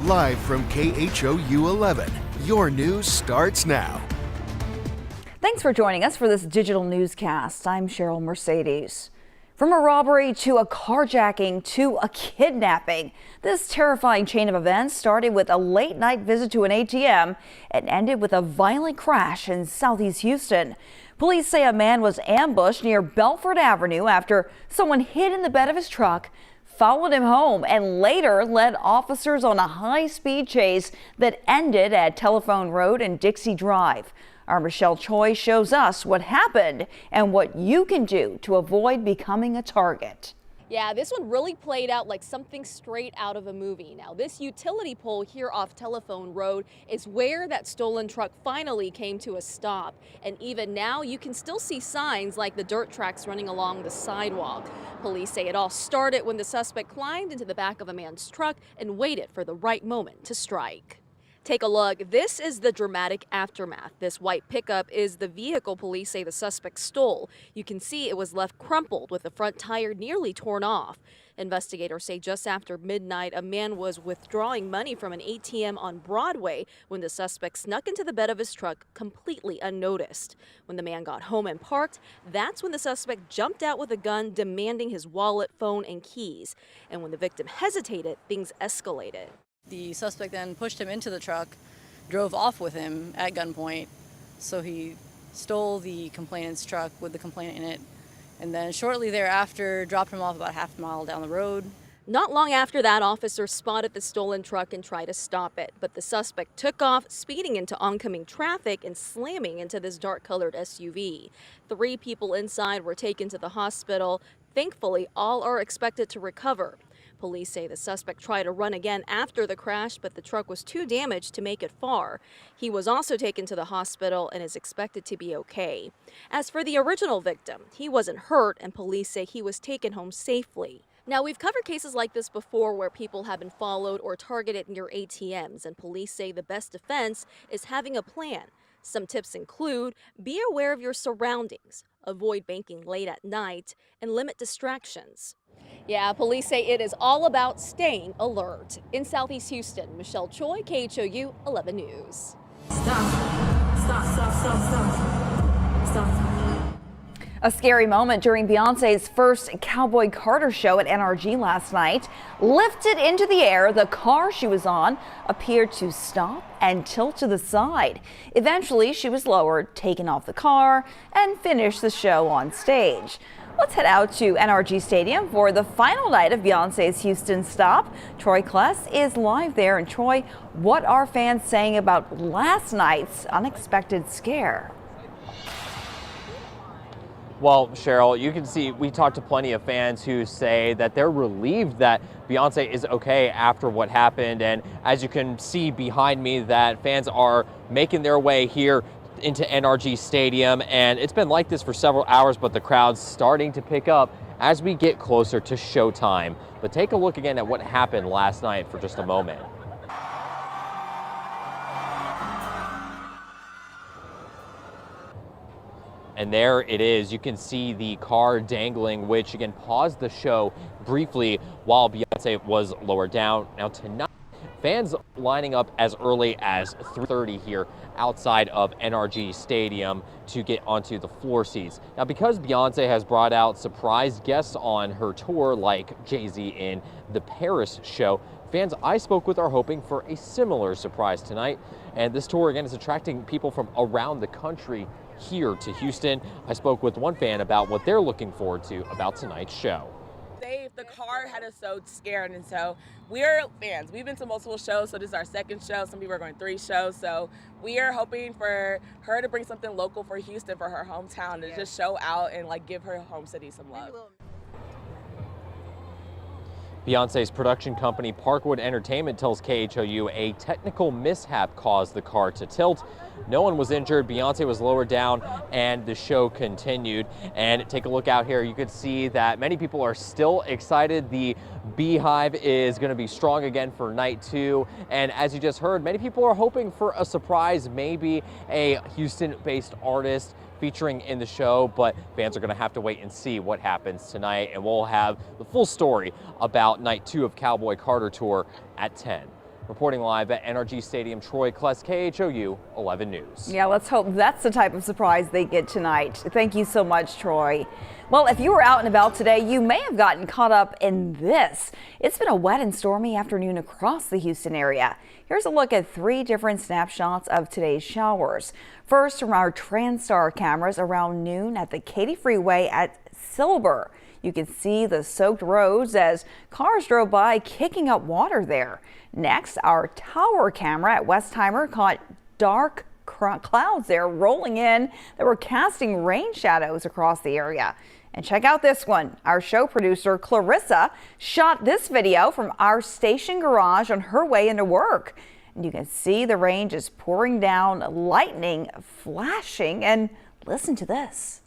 Live from KHOU 11, your news starts now. Thanks for joining us for this digital newscast. I'm Cheryl Mercedes. From a robbery to a carjacking to a kidnapping, this terrifying chain of events started with a late night visit to an ATM and ended with a violent crash in southeast Houston. Police say a man was ambushed near Belford Avenue after someone hid in the bed of his truck, followed him home, and later led officers on a high-speed chase that ended at Telephone Road and Dixie Drive. Our Michelle Choi shows us what happened and what you can do to avoid becoming a target. Yeah, this one really played out like something straight out of a movie. Now, this utility pole here off Telephone Road is where that stolen truck finally came to a stop. And even now, you can still see signs like the dirt tracks running along the sidewalk. Police say it all started when the suspect climbed into the back of a man's truck and waited for the right moment to strike. Take a look. This is the dramatic aftermath. This white pickup is the vehicle police say the suspect stole. You can see it was left crumpled with the front tire nearly torn off. Investigators say just after midnight, a man was withdrawing money from an ATM on Broadway when the suspect snuck into the bed of his truck completely unnoticed. When the man got home and parked, that's when the suspect jumped out with a gun demanding his wallet, phone, and keys. And when the victim hesitated, things escalated. The suspect then pushed him into the truck, drove off with him at gunpoint. So he stole the complainant's truck with the complainant in it, and then shortly thereafter dropped him off about half a mile down the road. Not long after that, officers spotted the stolen truck and tried to stop it, but the suspect took off, speeding into oncoming traffic and slamming into this dark-colored SUV. 3 people inside were taken to the hospital. Thankfully, all are expected to recover. Police say the suspect tried to run again after the crash, but the truck was too damaged to make it far. He was also taken to the hospital and is expected to be okay. As for the original victim, he wasn't hurt, and police say he was taken home safely. Now, we've covered cases like this before where people have been followed or targeted near ATMs, and police say the best defense is having a plan. Some tips include be aware of your surroundings, avoid banking late at night, and limit distractions. Yeah, police say it is all about staying alert. In Southeast Houston, Michelle Choi, KHOU 11 News. A scary moment during Beyoncé's first Cowboy Carter show at NRG last night. Lifted into the air, the car she was on appeared to stop and tilt to the side. Eventually, she was lowered, taken off the car, and finished the show on stage. Let's head out to NRG Stadium for the final night of Beyoncé's Houston stop. Troy Kless is live there. And Troy, what are fans saying about last night's unexpected scare? Well, Cheryl, you can see we talked to plenty of fans who say that they're relieved that Beyoncé is okay after what happened. And as you can see behind me, that fans are making their way here into NRG Stadium, and it's been like this for several hours, but the crowd's starting to pick up as we get closer to showtime. But take a look again at what happened last night for just a moment. And there it is. You can see the car dangling, which again paused the show briefly while Beyoncé was lowered down. Now tonight, fans lining up as early as 3:30 here outside of NRG Stadium to get onto the floor seats. Now, because Beyoncé has brought out surprise guests on her tour like Jay-Z in the Paris show, fans I spoke with are hoping for a similar surprise tonight. And this tour again is attracting people from around the country here to Houston. I spoke with one fan about what they're looking forward to about tonight's show. The car had us so scared, and so we're fans. We've been to multiple shows, so this is our second show. Some people are going 3 shows, so we are hoping for her to bring something local for Houston, for her hometown, to just show out and like give her home city some love. Beyoncé's production company Parkwood Entertainment tells KHOU a technical mishap caused the car to tilt. No one was injured. Beyoncé was lowered down and the show continued. And take a look out here. You could see that many people are still excited. The Beehive is going to be strong again for night 2. And as you just heard, many people are hoping for a surprise, maybe a Houston-based artist featuring in the show, but fans are going to have to wait and see what happens tonight, and we'll have the full story about night 2 of Cowboy Carter Tour at 10. Reporting live at NRG Stadium, Troy Kless, KHOU 11 News. Yeah, let's hope that's the type of surprise they get tonight. Thank you so much, Troy. Well, if you were out and about today, you may have gotten caught up in this. It's been a wet and stormy afternoon across the Houston area. Here's a look at 3 different snapshots of today's showers. First, from our TransStar cameras around noon at the Katy Freeway at Silver. You can see the soaked roads as cars drove by, kicking up water there. Next, our tower camera at Westheimer caught dark clouds there rolling in that were casting rain shadows across the area. And check out this one. Our show producer Clarissa shot this video from our station garage on her way into work. And you can see the rain just pouring down, lightning flashing, and listen to this.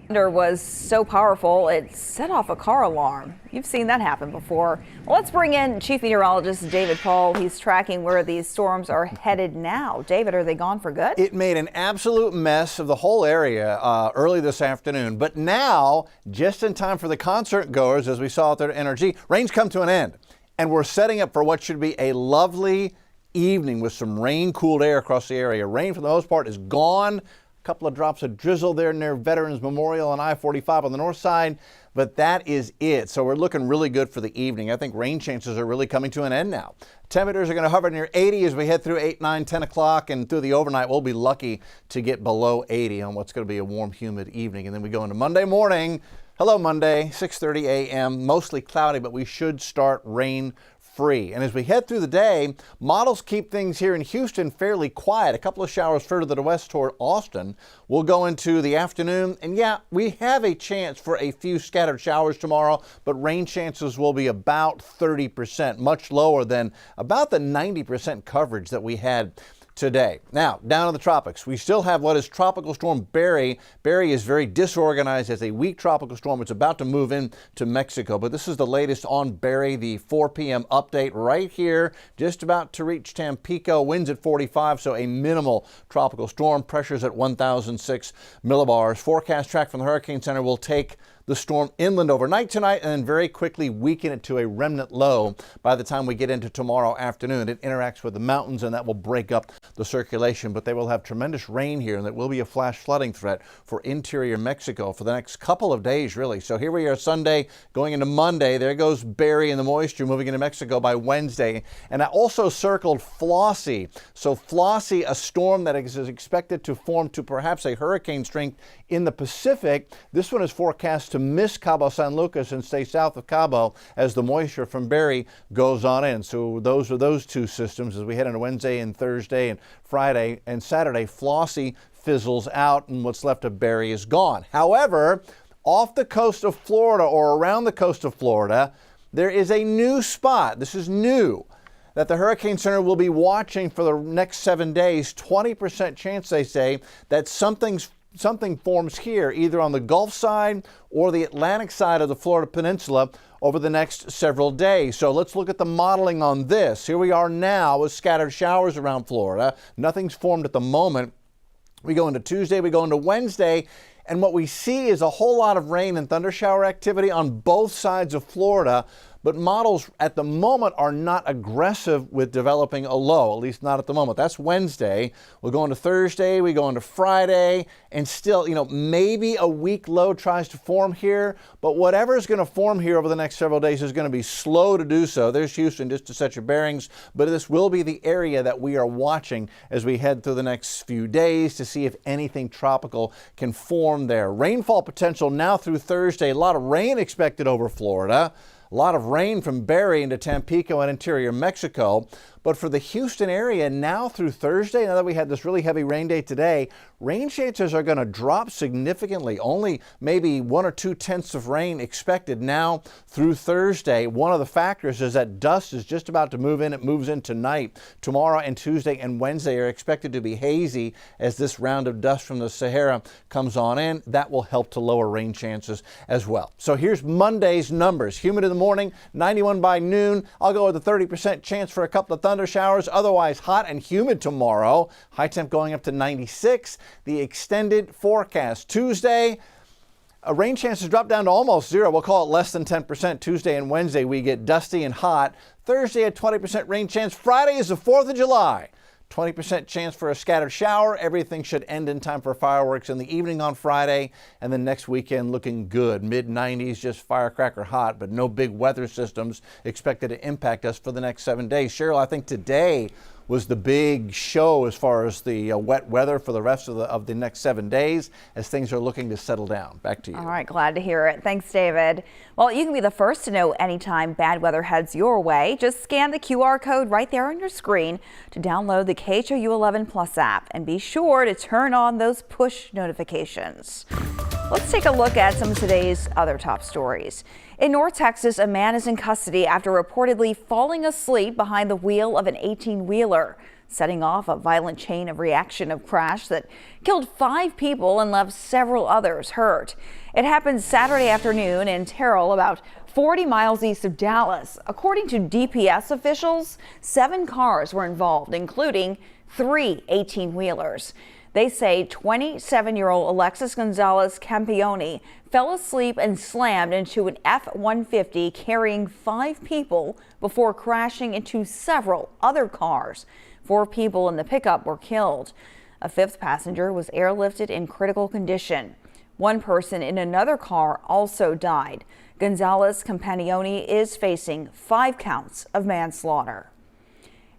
Thunder was so powerful it set off a car alarm. You've seen that happen before. Well, let's bring in Chief Meteorologist David Paul. He's tracking where these storms are headed now. David, are they gone for good? It made an absolute mess of the whole area early this afternoon, but now, just in time for the concert goers, as we saw out there at NRG, rain's come to an end, and we're setting up for what should be a lovely evening with some rain-cooled air across the area. Rain, for the most part, is gone. Couple of drops of drizzle there near Veterans Memorial on I-45 on the north side, but that is it. So we're looking really good for the evening. I think rain chances are really coming to an end now. Temperatures are going to hover near 80 as we head through 8, 9, 10 o'clock, and through the overnight we'll be lucky to get below 80 on what's going to be a warm, humid evening. And then we go into Monday morning. Hello Monday, 6:30 a.m., mostly cloudy, but we should start rain free. And as we head through the day, models keep things here in Houston fairly quiet. A couple of showers further to the west toward Austin. We'll go into the afternoon, and yeah, we have a chance for a few scattered showers tomorrow, but rain chances will be about 30%, much lower than about the 90% coverage that we had today. Now, down in the tropics, we still have what is Tropical Storm Barry. Barry is very disorganized as a weak tropical storm. It's about to move into Mexico, but this is the latest on Barry, the 4 p.m. update right here, just about to reach Tampico. Winds at 45, so a minimal tropical storm. Pressures at 1,006 millibars. Forecast track from the Hurricane Center will take the storm inland overnight tonight and then very quickly weaken it to a remnant low by the time we get into tomorrow afternoon. It interacts with the mountains and that will break up the circulation, but they will have tremendous rain here and there will be a flash flooding threat for interior Mexico for the next couple of days, really. So here we are Sunday going into Monday. There goes Barry and the moisture moving into Mexico by Wednesday. And I also circled Flossie. So Flossie, a storm that is expected to form to perhaps a hurricane strength in the Pacific. This one is forecast to miss Cabo San Lucas and stay south of Cabo as the moisture from Barry goes on in. So those are those two systems as we head into Wednesday and Thursday and Friday and Saturday. Flossie fizzles out and what's left of Barry is gone. However, off the coast of Florida or around the coast of Florida, there is a new spot. This is new that the Hurricane Center will be watching for the next 7 days. 20% chance, they say, that something forms here, either on the Gulf side or the Atlantic side of the Florida Peninsula over the next several days. So let's look at the modeling on this. Here we are now with scattered showers around Florida. Nothing's formed at the moment. We go into Tuesday, we go into Wednesday, and what we see is a whole lot of rain and thunder shower activity on both sides of Florida. But models at the moment are not aggressive with developing a low, at least not at the moment. That's Wednesday. We'll go into Thursday, we go into Friday, and still, maybe a weak low tries to form here, but whatever is going to form here over the next several days is going to be slow to do so. There's Houston just to set your bearings, but this will be the area that we are watching as we head through the next few days to see if anything tropical can form there. Rainfall potential now through Thursday. A lot of rain expected over Florida. A lot of rain from Barry into Tampico and interior Mexico. But for the Houston area now through Thursday, now that we had this really heavy rain day today, rain chances are going to drop significantly. Only maybe 1 or 2 tenths of rain expected now through Thursday. One of the factors is that dust is just about to move in. It moves in tonight. Tomorrow and Tuesday and Wednesday are expected to be hazy as this round of dust from the Sahara comes on in. That will help to lower rain chances as well. So here's Monday's numbers. Humid in the morning, 91 by noon. I'll go with a 30% chance for a couple of thunder showers. Otherwise hot and humid tomorrow. High temp going up to 96. The extended forecast Tuesday, Rain chances drop down to almost zero. We'll call it less than 10%. Tuesday and Wednesday, we get dusty and hot. Thursday, a 20% rain chance. Friday is the 4th of July. 20% chance for a scattered shower. Everything should end in time for fireworks in the evening on Friday. And then next weekend looking good. Mid-90s, just firecracker hot, but no big weather systems expected to impact us for the next 7 days. Cheryl, I think today was the big show as far as the wet weather for the rest of the next 7 days as things are looking to settle down. Back to you. All right, glad to hear it. Thanks, David. Well, you can be the first to know anytime bad weather heads your way. Just scan the QR code right there on your screen to download the KHOU 11 Plus app and be sure to turn on those push notifications. Let's take a look at some of today's other top stories. In North Texas, a man is in custody after reportedly falling asleep behind the wheel of an 18-wheeler, setting off a violent chain of reaction of crash that killed 5 people and left several others hurt. It happened Saturday afternoon in Terrell, about 40 miles east of Dallas. According to DPS officials, 7 cars were involved, including 3 18-wheelers. They say 27-year-old Alexis Gonzalez Campione fell asleep and slammed into an F-150 carrying 5 people before crashing into several other cars. 4 people in the pickup were killed. A 5th passenger was airlifted in critical condition. 1 person in another car also died. Gonzalez Campione is facing 5 counts of manslaughter.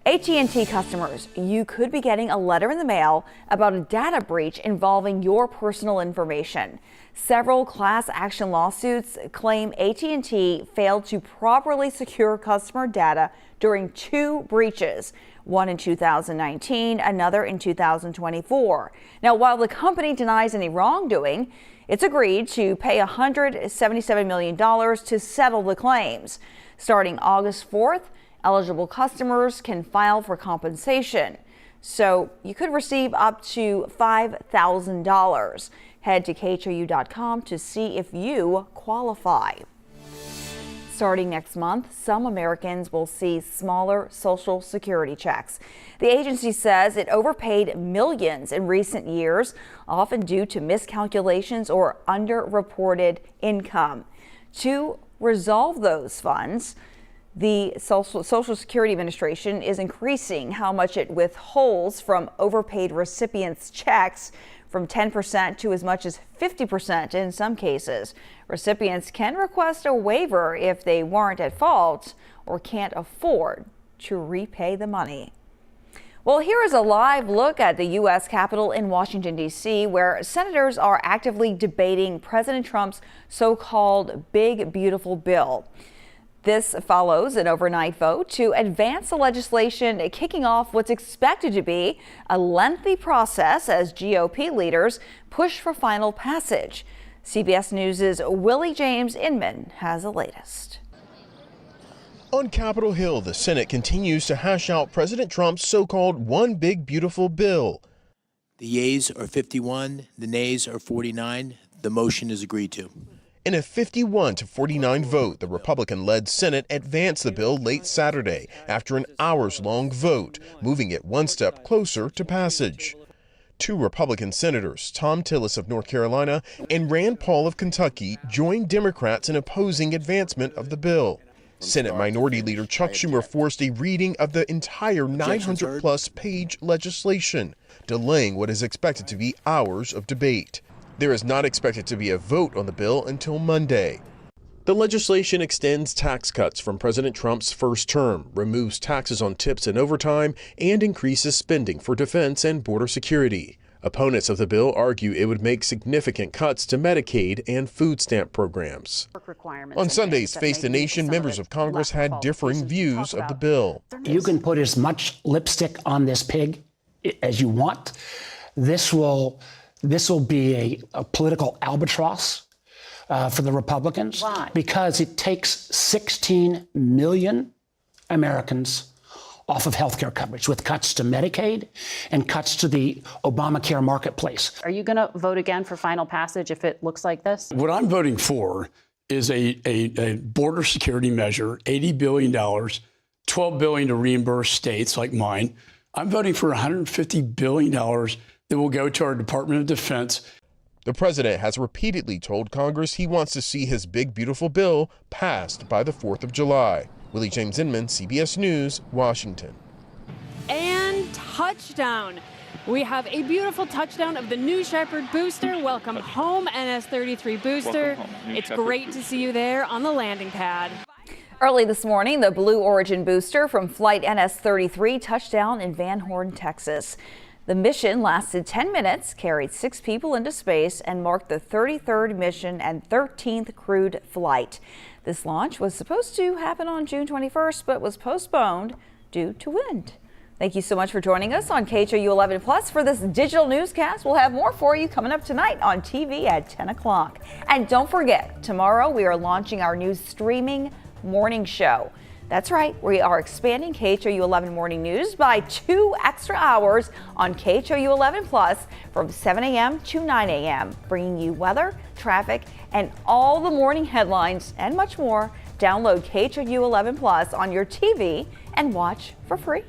AT&T customers, you could be getting a letter in the mail about a data breach involving your personal information. Several class action lawsuits claim AT&T failed to properly secure customer data during 2 breaches, one in 2019, another in 2024. Now, while the company denies any wrongdoing, it's agreed to pay $177 million to settle the claims. Starting August 4th, eligible customers can file for compensation, so you could receive up to $5,000. Head to KHOU.com to see if you qualify. Starting next month, some Americans will see smaller Social Security checks. The agency says it overpaid millions in recent years, often due to miscalculations or underreported income. To resolve those funds, the Social Security Administration is increasing how much it withholds from overpaid recipients' checks from 10% to as much as 50% in some cases. Recipients can request a waiver if they weren't at fault or can't afford to repay the money. Well, here is a live look at the U.S. Capitol in Washington, D.C., where senators are actively debating President Trump's so-called Big Beautiful Bill. This follows an overnight vote to advance the legislation, kicking off what's expected to be a lengthy process as GOP leaders push for final passage. CBS News' Willie James Inman has the latest. On Capitol Hill, the Senate continues to hash out President Trump's so-called One Big Beautiful Bill. The yeas are 51, the nays are 49. The motion is agreed to. In a 51-49 vote, the Republican-led Senate advanced the bill late Saturday after an hours-long vote, moving it one step closer to passage. 2 Republican senators, Tom Tillis of North Carolina and Rand Paul of Kentucky, joined Democrats in opposing advancement of the bill. Senate Minority Leader Chuck Schumer forced a reading of the entire 900-plus page legislation, delaying what is expected to be hours of debate. There is not expected to be a vote on the bill until Monday. The legislation extends tax cuts from President Trump's first term, removes taxes on tips and overtime, and increases spending for defense and border security. Opponents of the bill argue it would make significant cuts to Medicaid and food stamp programs. On Sunday's Face the Nation, members of Congress had differing views of the bill. You can put as much lipstick on this pig as you want. This will be a political albatross for the Republicans. Why? Because it takes 16 million Americans off of health care coverage with cuts to Medicaid and cuts to the Obamacare marketplace. Are you going to vote again for final passage if it looks like this? What I'm voting for is a border security measure, $80 billion, $12 billion to reimburse states like mine. I'm voting for $150 billion that will go to our Department of Defense. The president has repeatedly told Congress he wants to see his big, beautiful bill passed by the 4th of July. Willie James Inman, CBS News, Washington. And touchdown. We have a beautiful touchdown of the New Shepard booster. Welcome home, NS-33 booster. It's great to see you there on the landing pad. Early this morning, the Blue Origin booster from Flight NS-33 touched down in Van Horn, Texas. The mission lasted 10 minutes, carried 6 people into space, and marked the 33rd mission and 13th crewed flight. This launch was supposed to happen on June 21st, but was postponed due to wind. Thank you so much for joining us on KHOU 11 Plus for this digital newscast. We'll have more for you coming up tonight on TV at 10 o'clock. And don't forget, tomorrow we are launching our new streaming morning show. That's right, we are expanding KHOU 11 Morning News by 2 extra hours on KHOU 11 Plus from 7 a.m. to 9 a.m., bringing you weather, traffic, and all the morning headlines and much more. Download KHOU 11 Plus on your TV and watch for free.